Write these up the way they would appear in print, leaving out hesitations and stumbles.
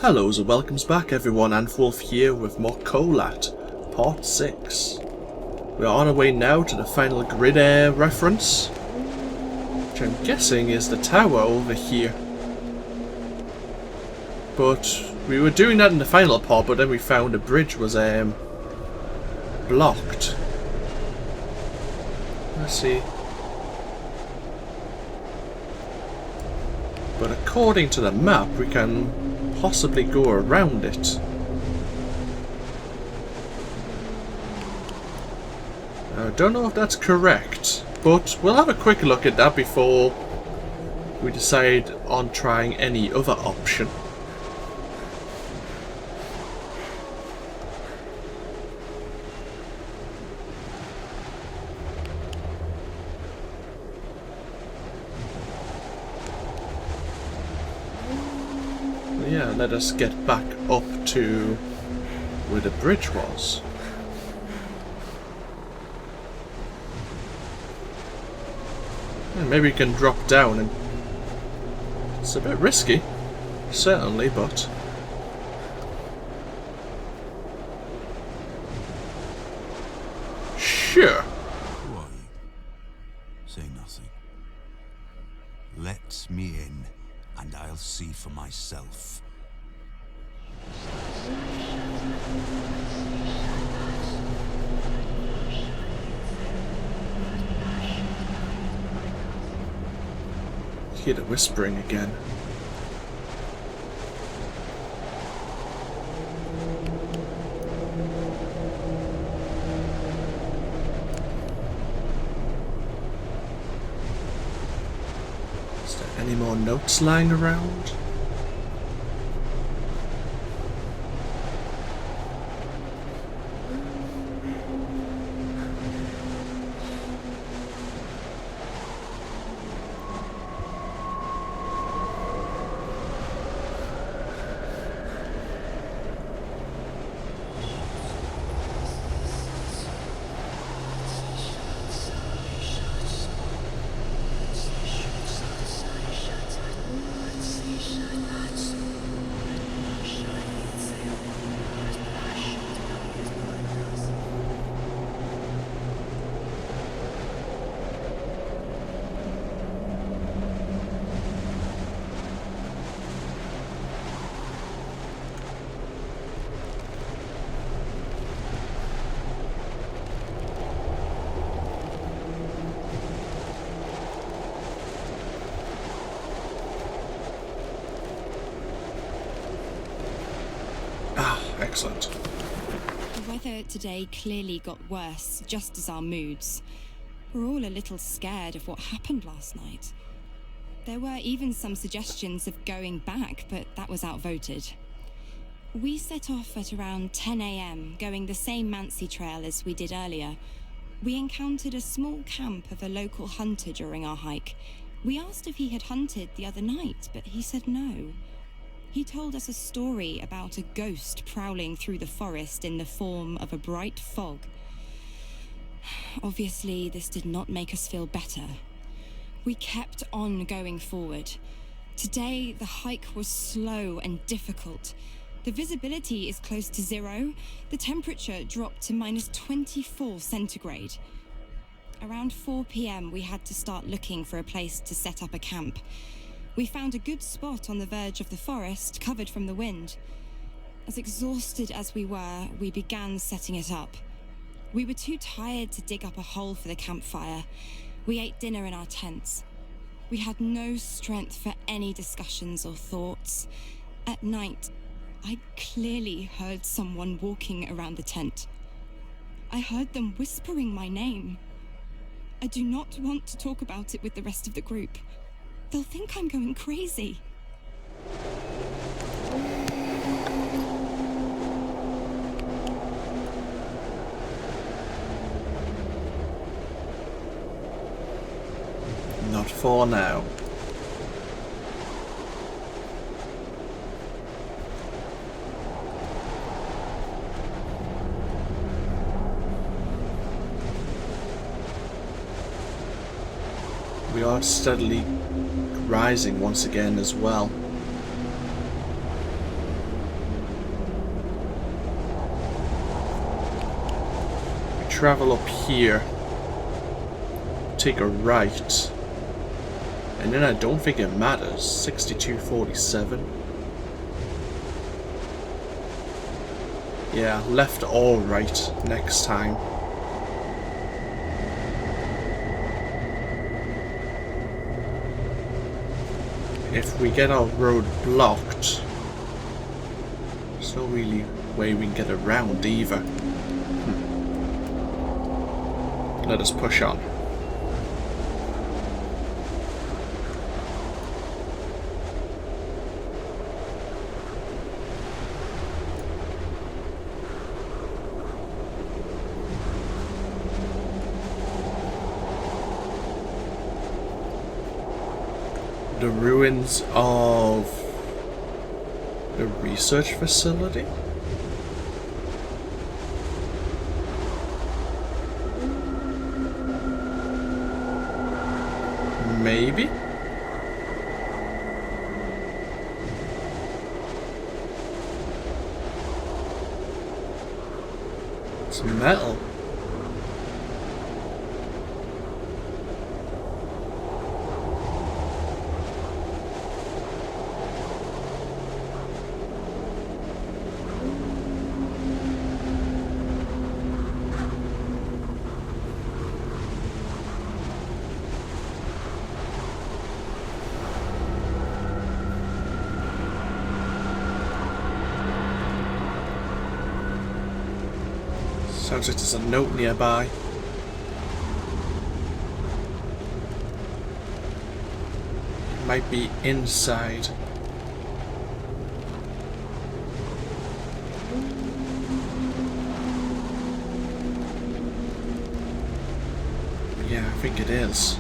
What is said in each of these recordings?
Hellos and welcomes back everyone, AnthWolf here with more Kholat, Part 6. We are on our way now to the final grid reference, which I'm guessing is the tower over here. But we were doing that in the final part, but then we found the bridge was blocked. Let's see. But according to the map, we can possibly go around it. I don't know if that's correct, but we'll have a quick look at that before we decide on trying any other option. Yeah, let us get back up to where the bridge was. And maybe we can drop down, and it's a bit risky, certainly, but sure. Who are you? Say nothing. Let me in, and I'll see for myself. Hear the whispering again. Is there any more notes lying around? Excellent. The weather today clearly got worse, just as our moods. We're all a little scared of what happened last night. There were even some suggestions of going back, but that was outvoted. We set off at around 10 AM, going the same Mansi trail as we did earlier. We encountered a small camp of a local hunter during our hike. We asked if he had hunted the other night, but he said no. He told us a story about a ghost prowling through the forest in the form of a bright fog. Obviously, this did not make us feel better. We kept on going forward. Today, the hike was slow and difficult. The visibility is close to zero. The temperature dropped to -24 centigrade. Around 4 PM, we had to start looking for a place to set up a camp. We found a good spot on the verge of the forest, covered from the wind. As exhausted as we were, we began setting it up. We were too tired to dig up a hole for the campfire. We ate dinner in our tents. We had no strength for any discussions or thoughts. At night, I clearly heard someone walking around the tent. I heard them whispering my name. I do not want to talk about it with the rest of the group. They'll think I'm going crazy. Not for now. we are steadily rising once again as well. travel up here, take a right, and then I don't think it matters. 6247. Yeah, left or right next time. If we get our road blocked, there's no really way we can get around either. Let us push on. The ruins of the research facility? Maybe? It's metal. Sounds like there's a note nearby. It might be inside. Yeah, I think it is.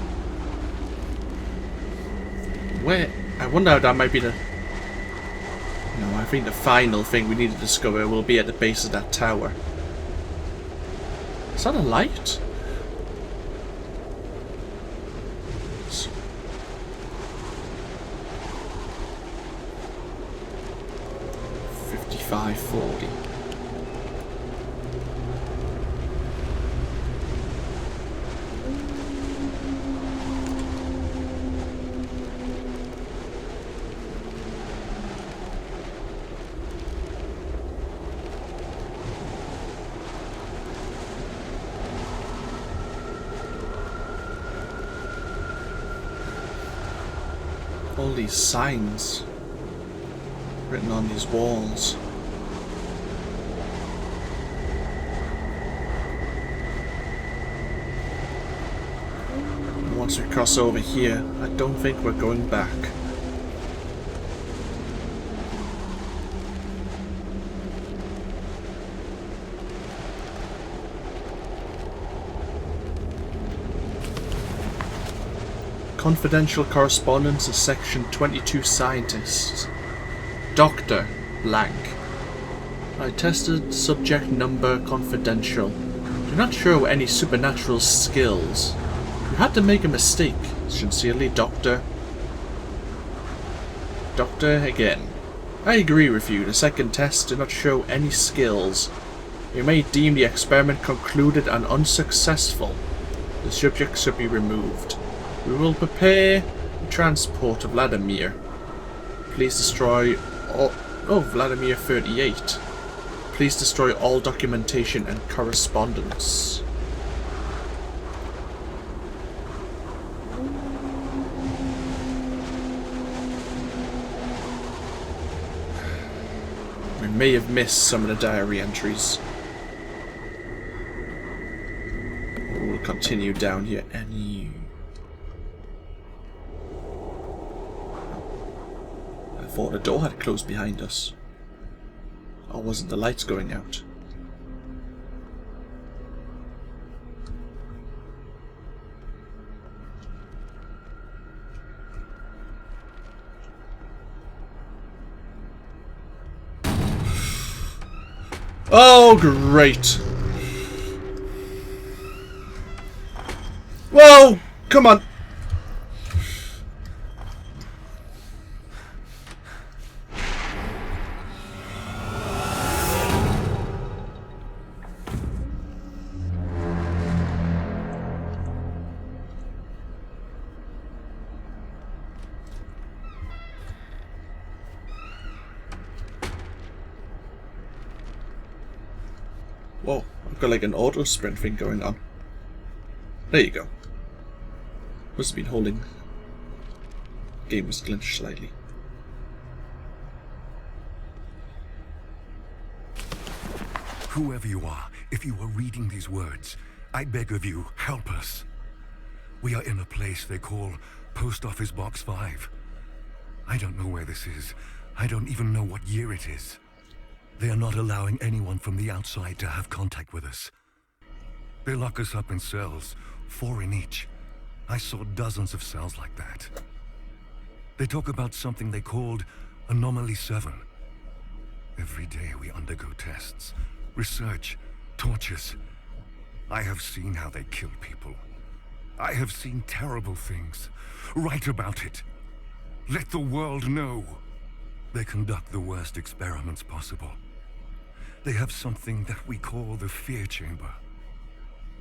Where? I wonder how that might be the... No, I think the final thing we need to discover will be at the base of that tower. Is that a light? 5540. All these signs written on these walls. And once we cross over here, I don't think we're going back. Confidential correspondence of Section 22 scientists. Dr. Blank. I tested subject number confidential. Do not show any supernatural skills. You had to make a mistake. Sincerely, Doctor. Doctor again. I agree with you. The second test did not show any skills. You may deem the experiment concluded and unsuccessful. The subject should be removed. We will prepare the transport of Vladimir. Please destroy all... Oh, Vladimir 38. Please destroy all documentation and correspondence. We may have missed some of the diary entries. We'll continue down here and I thought the door had closed behind us. Or wasn't the lights going out? Oh, great! Whoa! Come on! I've got like an auto sprint thing going on. There you go. Must have been holding. Game was glitched slightly. Whoever you are, if you are reading these words, I beg of you, help us. We are in a place they call Post Office Box 5. I don't know where this is. I don't even know what year it is. They are not allowing anyone from the outside to have contact with us. They lock us up in cells, 4 in each. I saw dozens of cells like that. They talk about something they called Anomaly 7. Every day we undergo tests, research, tortures. I have seen how they kill people. I have seen terrible things. Write about it. Let the world know. They conduct the worst experiments possible. They have something that we call the fear chamber.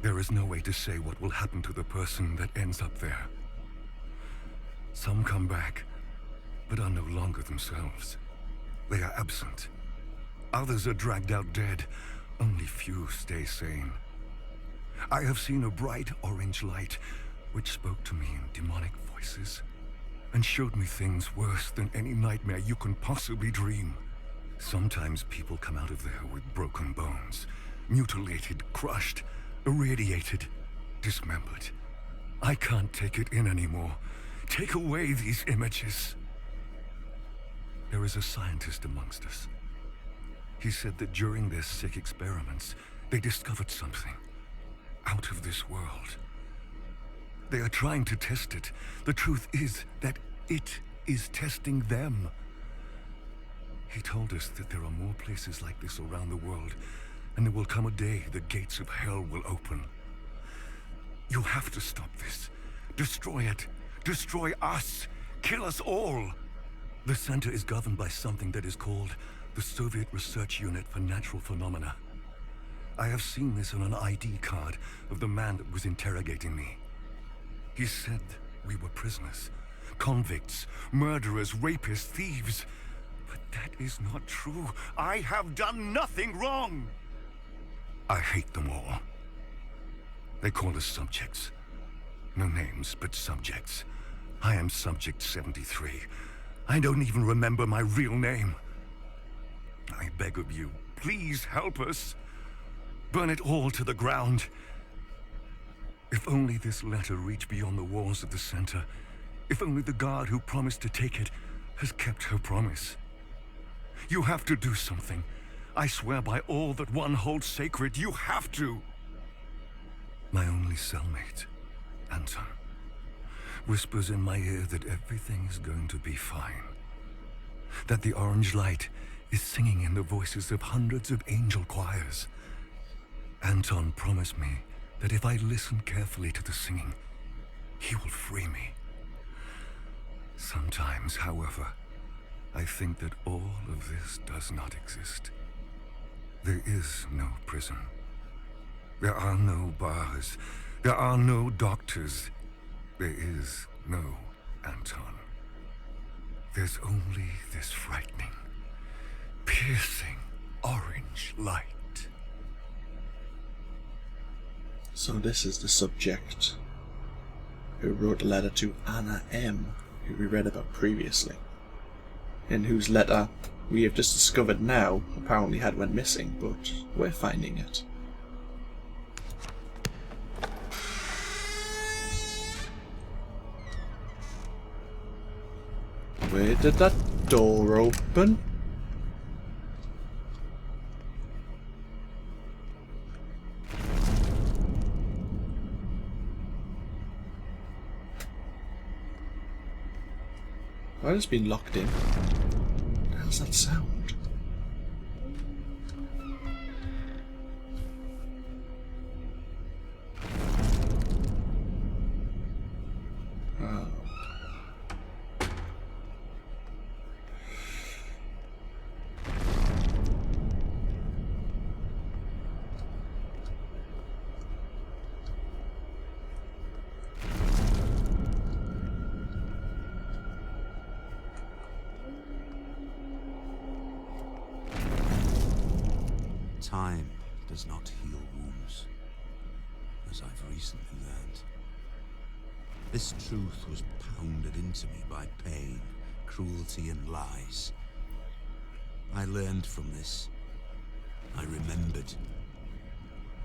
There is no way to say what will happen to the person that ends up there. Some come back, but are no longer themselves. They are absent. Others are dragged out dead. Only few stay sane. I have seen a bright orange light which spoke to me in demonic voices and showed me things worse than any nightmare you can possibly dream. Sometimes people come out of there with broken bones, mutilated, crushed, irradiated, dismembered. I can't take it in anymore. Take away these images. There is a scientist amongst us. He said that during their sick experiments, they discovered something out of this world. They are trying to test it. The truth is that it is testing them. He told us that there are more places like this around the world, and there will come a day the gates of hell will open. You have to stop this. Destroy it. Destroy us. Kill us all. The center is governed by something that is called the Soviet Research Unit for Natural Phenomena. I have seen this on an ID card of the man that was interrogating me. He said we were prisoners, convicts, murderers, rapists, thieves. But that is not true. I have done nothing wrong. I hate them all. They call us subjects. No names, but subjects. I am Subject 73. I don't even remember my real name. I beg of you, please help us. Burn it all to the ground. If only this letter reached beyond the walls of the center. If only the guard who promised to take it has kept her promise. You have to do something. I swear by all that one holds sacred, you have to. My only cellmate, Anton, whispers in my ear that everything is going to be fine. That the orange light is singing in the voices of hundreds of angel choirs. Anton promised me that if I listen carefully to the singing, he will free me. Sometimes, however, I think that all of this does not exist. There is no prison. There are no bars. There are no doctors. There is no Anton. There's only this frightening, piercing orange light. So this is the subject who wrote a letter to Anna M, who we read about previously, and whose letter we have just discovered now apparently had went missing, but we're finding it. Where did that door open? I've just been locked in. What the hell's that sound? Oh. Time does not heal wounds, as I've recently learned. This truth was pounded into me by pain, cruelty, and lies. I learned from this. I remembered.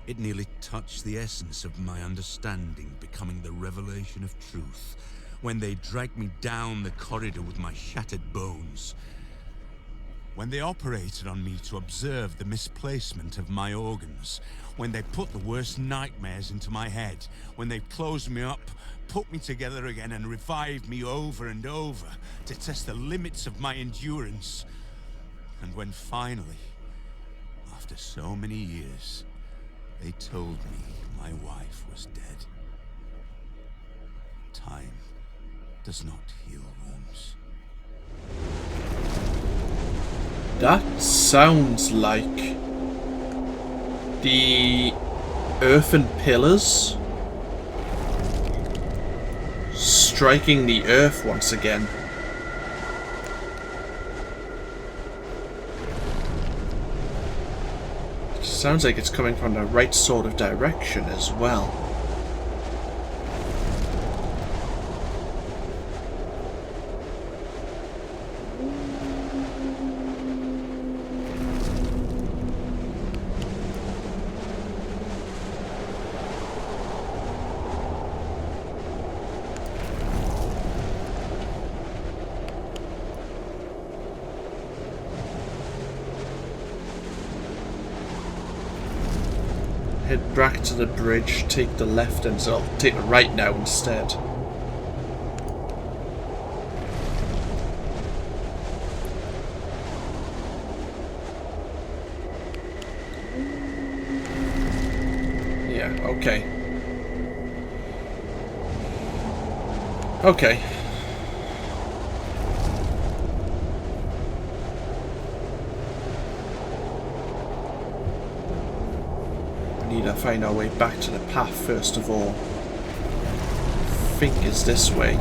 It nearly touched the essence of my understanding, becoming the revelation of truth, when they dragged me down the corridor with my shattered bones. When they operated on me to observe the misplacement of my organs. When they put the worst nightmares into my head. When they closed me up, put me together again, and revived me over and over to test the limits of my endurance. And when finally, after so many years, they told me my wife was dead. Time does not heal wounds. That sounds like the earthen pillars striking the earth once again. Sounds like it's coming from the right sort of direction as well. Head back to the bridge, take the left, and so I'll take the right now instead. Yeah, okay. Okay. Need to find our way back to the path first of all. I think it's this way.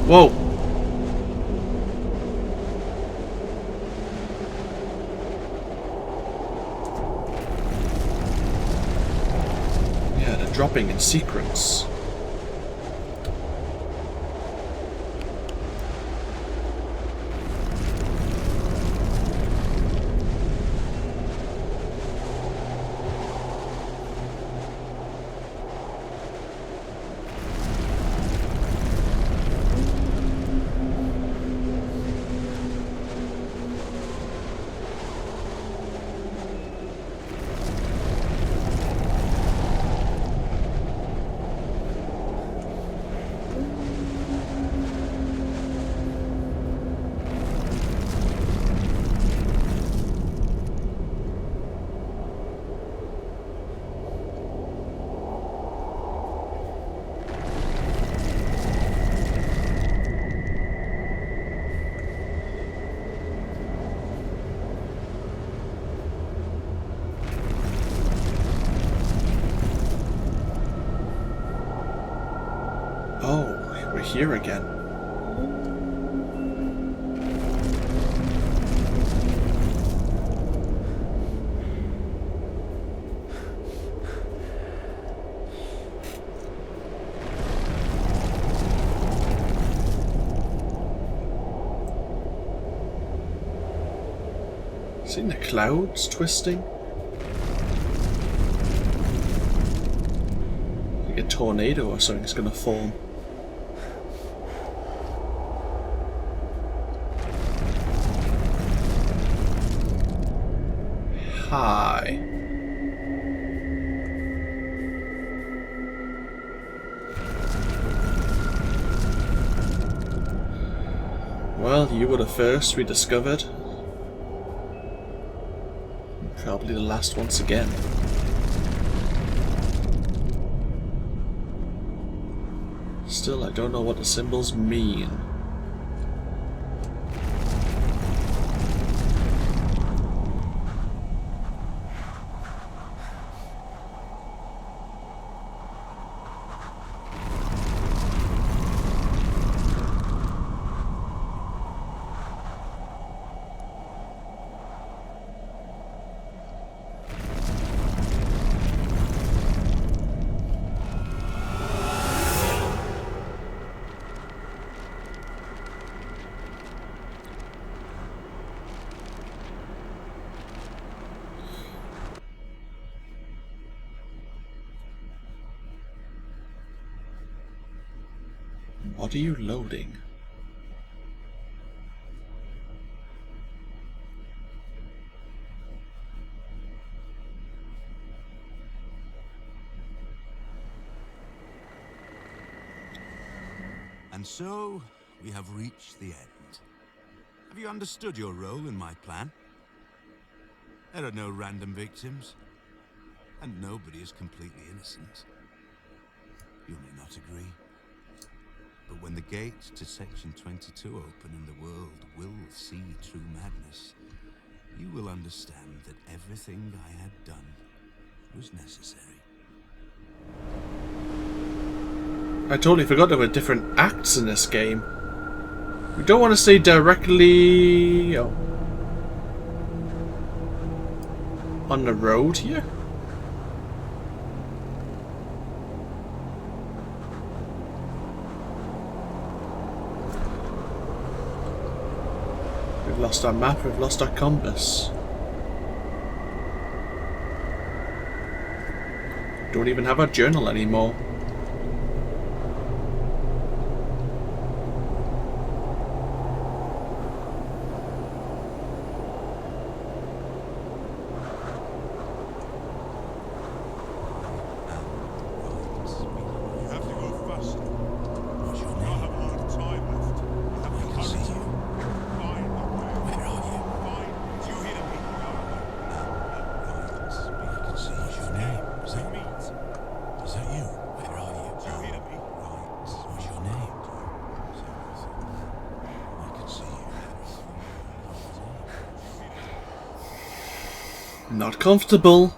Whoa! Yeah, they're dropping in sequence. Oh, we're here again. Seen the clouds twisting? Like a tornado or something's gonna form. Hi. Well, you were the first we discovered. Probably the last once again. Still, I don't know what the symbols mean. What are you loading? And so, we have reached the end. Have you understood your role in my plan? There are no random victims, and nobody is completely innocent. You may not agree, but when the gates to Section 22 open and the world will see true madness, you will understand that everything I had done was necessary. I totally forgot there were different acts in this game. We don't want to stay directly on the road here. We've lost our map, we've lost our compass. Don't even have our journal anymore. Not comfortable.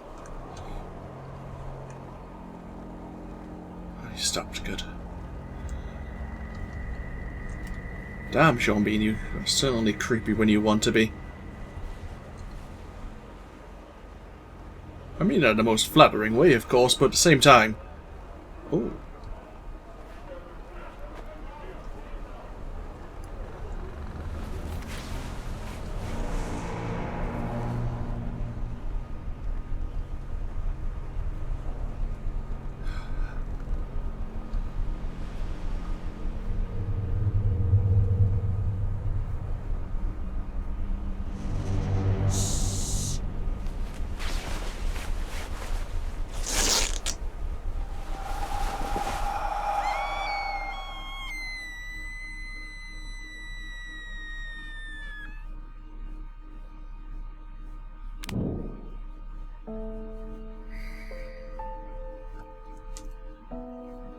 I stopped good. Damn, Sean Bean, you are certainly creepy when you want to be. I mean that in the most flattering way, of course, but at the same time. Oh.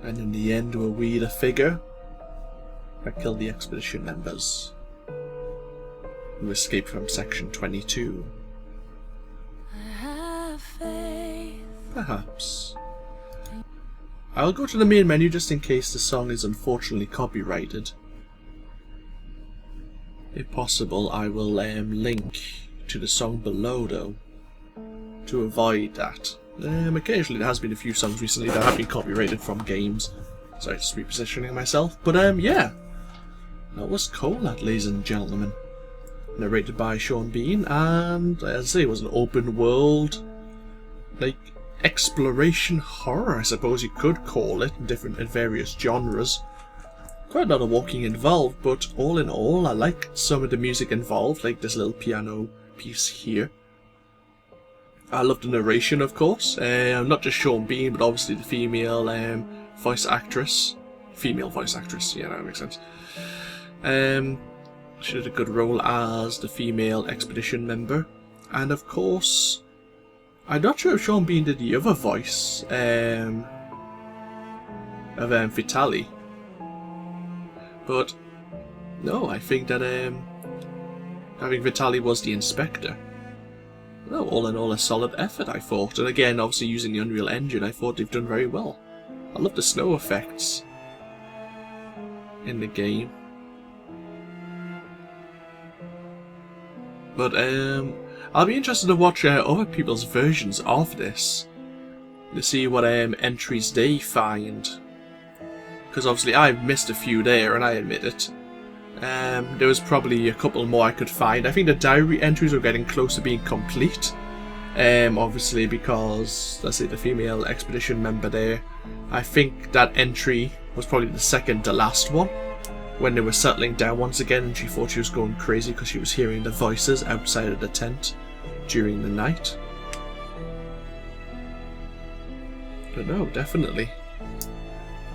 And in the end, were we the figure that killed the expedition members who escaped from Section 22? Perhaps. I'll go to the main menu just in case the song is unfortunately copyrighted. If possible, I will link to the song below, though, to avoid that. Occasionally there has been a few songs recently that have been copyrighted from games. Sorry, just repositioning myself. But yeah, that was Kholat, ladies and gentlemen. Narrated by Sean Bean, and as I say, it was an open world, like, exploration horror, I suppose you could call it, in various genres. Quite a lot of walking involved, but all in all, I like some of the music involved, like this little piano piece here. I love the narration, of course. Not just Sean Bean, but obviously the female voice actress. Female voice actress, yeah, that makes sense. She did a good role as the female expedition member. And of course, I'm not sure if Sean Bean did the other voice of Vitali. But no, I think that Vitali was the inspector. Well, all in all, a solid effort, I thought. And again, obviously using the Unreal Engine, I thought they've done very well. I love the snow effects in the game. But I'll be interested to watch other people's versions of this to see what entries they find. Because obviously I've missed a few there, and I admit it. There was probably a couple more I could find. I think the diary entries were getting close to being complete. Obviously because, let's say, the female expedition member there, I think that entry was probably the second to last one, when they were settling down once again and she thought she was going crazy because she was hearing the voices outside of the tent during the night. But no, definitely.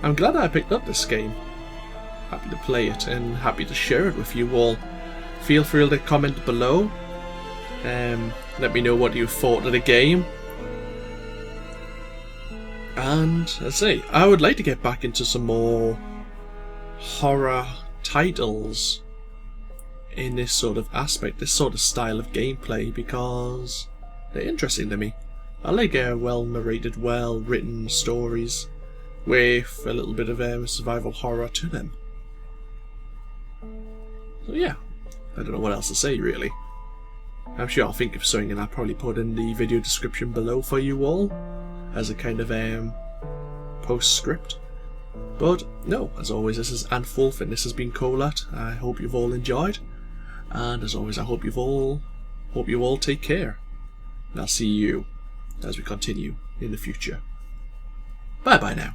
I'm glad I picked up this game. Happy to play it and happy to share it with you all. Feel free to comment below. Let me know what you thought of the game. And as I say, I would like to get back into some more horror titles in this sort of aspect, this sort of style of gameplay, because they're interesting to me. I like well narrated, well written stories with a little bit of survival horror to them. So yeah, I don't know what else to say really. I'm sure I'll think of something and I'll probably put in the video description below for you all as a kind of postscript. But no, as always, this is AnthWolf and this has been Kholat. I hope you've all enjoyed, and as always, I hope you all take care. And I'll see you as we continue in the future. Bye bye now.